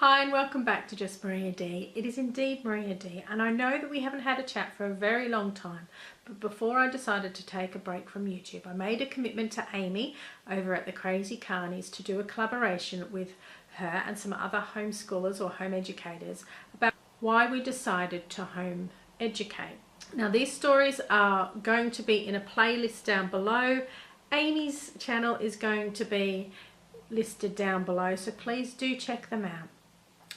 Hi and welcome back to Just Maria D. It is indeed Maria D, and I know that we haven't had a chat for a very long time, but before I decided to take a break from YouTube, I made a commitment to Amy over at the Crazy Carneys to do a collaboration with her and some other homeschoolers or home educators about why we decided to home educate. Now these stories are going to be in a playlist down below. Amy's channel is going to be listed down below, so please do check them out,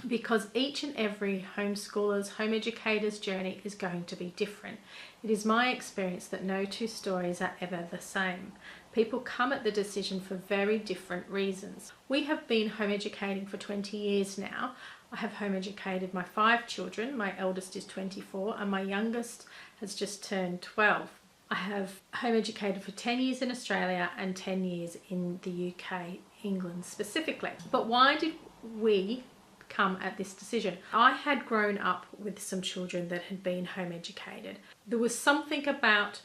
because each and every homeschooler's, home educator's journey is going to be different. It is my experience that no two stories are ever the same. People come at the decision for very different reasons. We have been home educating for 20 years now. I have home educated my 5 children. My eldest is 24 and my youngest has just turned 12. I have home educated for 10 years in Australia and 10 years in the UK, England specifically. But why did we come at this decision? I had grown up with some children that had been home educated. There was something about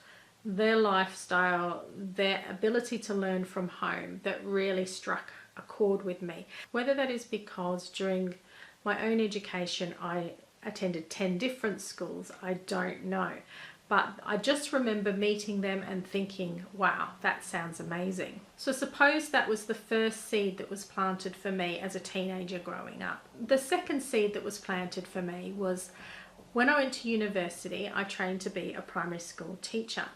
their lifestyle, their ability to learn from home that really struck a chord with me. Whether that is because during my own education I attended 10 different schools, I don't know. But I just remember meeting them and thinking, wow, that sounds amazing. So suppose that was the first seed that was planted for me as a teenager growing up. The second seed that was planted for me was when I went to university, I trained to be a primary school teacher.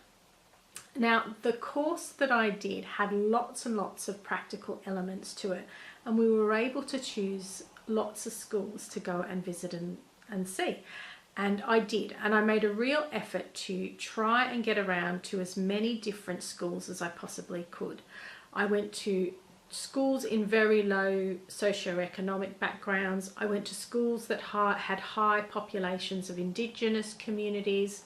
Now, the course that I did had lots and lots of practical elements to it, and we were able to choose lots of schools to go and visit and see. And I did, and I made a real effort to try and get around to as many different schools as I possibly could. I went to schools in very low socioeconomic backgrounds. I went to schools that had high populations of Indigenous communities.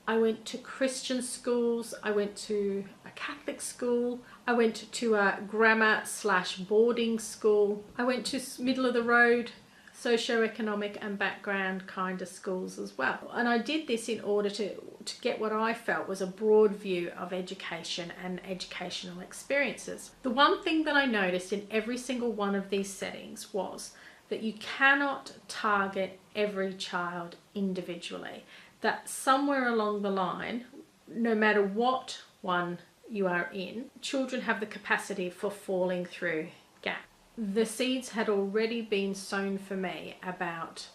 I went to Christian schools. I went to a Catholic school. I went to a grammar/boarding school. I went to middle of the road socioeconomic and background kind of schools as well. And I did this in order to get what I felt was a broad view of education and educational experiences. The one thing that I noticed in every single one of these settings was that you cannot target every child individually. That somewhere along the line, no matter what one you are in, children have the capacity for falling through gaps. The seeds had already been sown for me about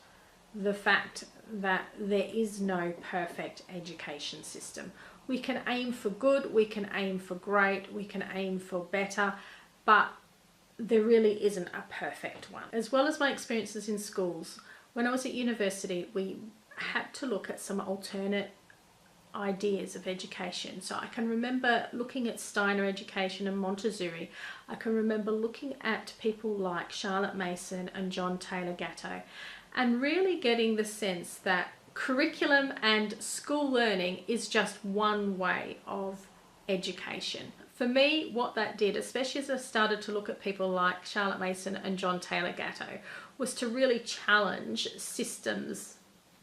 the fact that there is no perfect education system. We can aim for good, we can aim for great, we can aim for better, but there really isn't a perfect one. As well as my experiences in schools, when I was at university, we had to look at some alternate ideas of education. So I can remember looking at Steiner education and Montessori. I can remember looking at people like Charlotte Mason and John Taylor Gatto and really getting the sense that curriculum and school learning is just one way of education. For me, what that did, especially as I started to look at people like Charlotte Mason and John Taylor Gatto, was to really challenge systems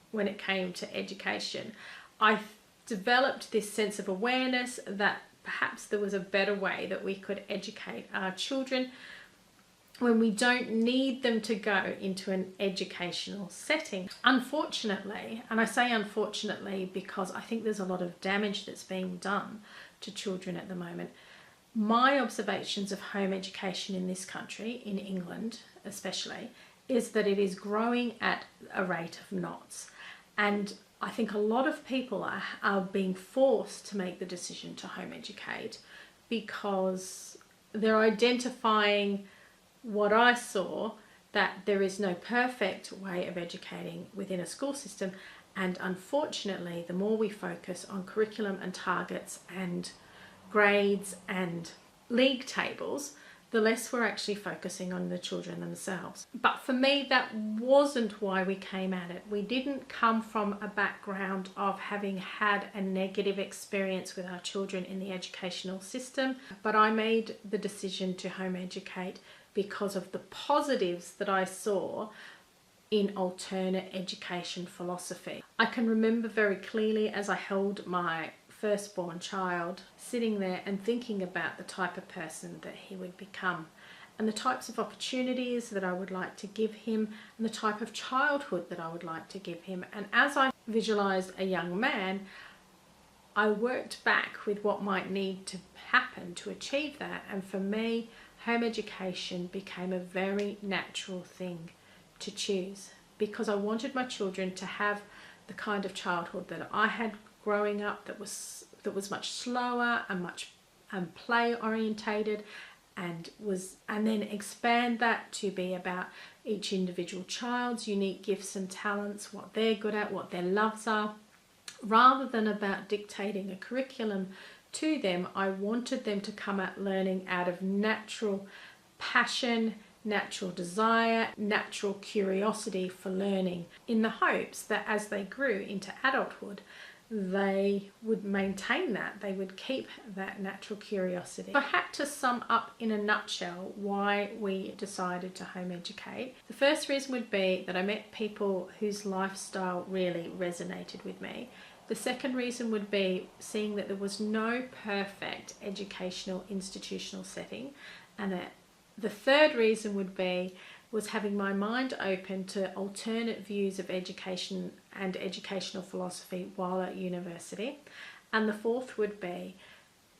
when it came to education. I developed this sense of awareness that perhaps there was a better way that we could educate our children when we don't need them to go into an educational setting. Unfortunately, and I say unfortunately because I think there's a lot of damage that's being done to children at the moment, my observations of home education in this country, in England especially, is that it is growing at a rate of knots. And I think a lot of people are being forced to make the decision to home educate because they're identifying what I saw, that there is no perfect way of educating within a school system. And unfortunately, the more we focus on curriculum and targets and grades and league tables, the less we're actually focusing on the children themselves. But for me, that wasn't why we came at it. We didn't come from a background of having had a negative experience with our children in the educational system, but I made the decision to home educate because of the positives that I saw in alternate education philosophy. I can remember very clearly as I held my firstborn child sitting there and thinking about the type of person that he would become and the types of opportunities that I would like to give him and the type of childhood that I would like to give him. And as I visualized a young man, I worked back with what might need to happen to achieve that. And for me, home education became a very natural thing to choose, because I wanted my children to have the kind of childhood that I had growing up, that was much slower and much play orientated, and then expand that to be about each individual child's unique gifts and talents, what they're good at, what their loves are, rather than about dictating a curriculum to them. I wanted them to come at learning out of natural passion, natural desire, natural curiosity for learning, in the hopes that as they grew into adulthood, they would maintain that, they would keep that natural curiosity. If I had to sum up in a nutshell why we decided to home educate, the first reason would be that I met people whose lifestyle really resonated with me. The second reason would be seeing that there was no perfect educational institutional setting, and that the third reason was having my mind open to alternate views of education and educational philosophy while at university. And the fourth would be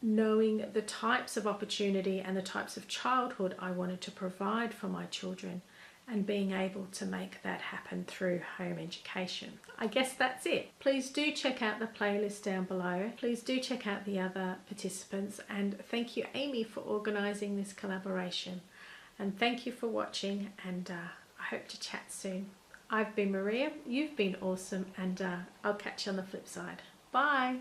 knowing the types of opportunity and the types of childhood I wanted to provide for my children, and being able to make that happen through home education. I guess that's it. Please do check out the playlist down below. Please do check out the other participants, and thank you, Amy, for organising this collaboration. And thank you for watching, and I hope to chat soon. I've been Maria, you've been awesome, and I'll catch you on the flip side. Bye.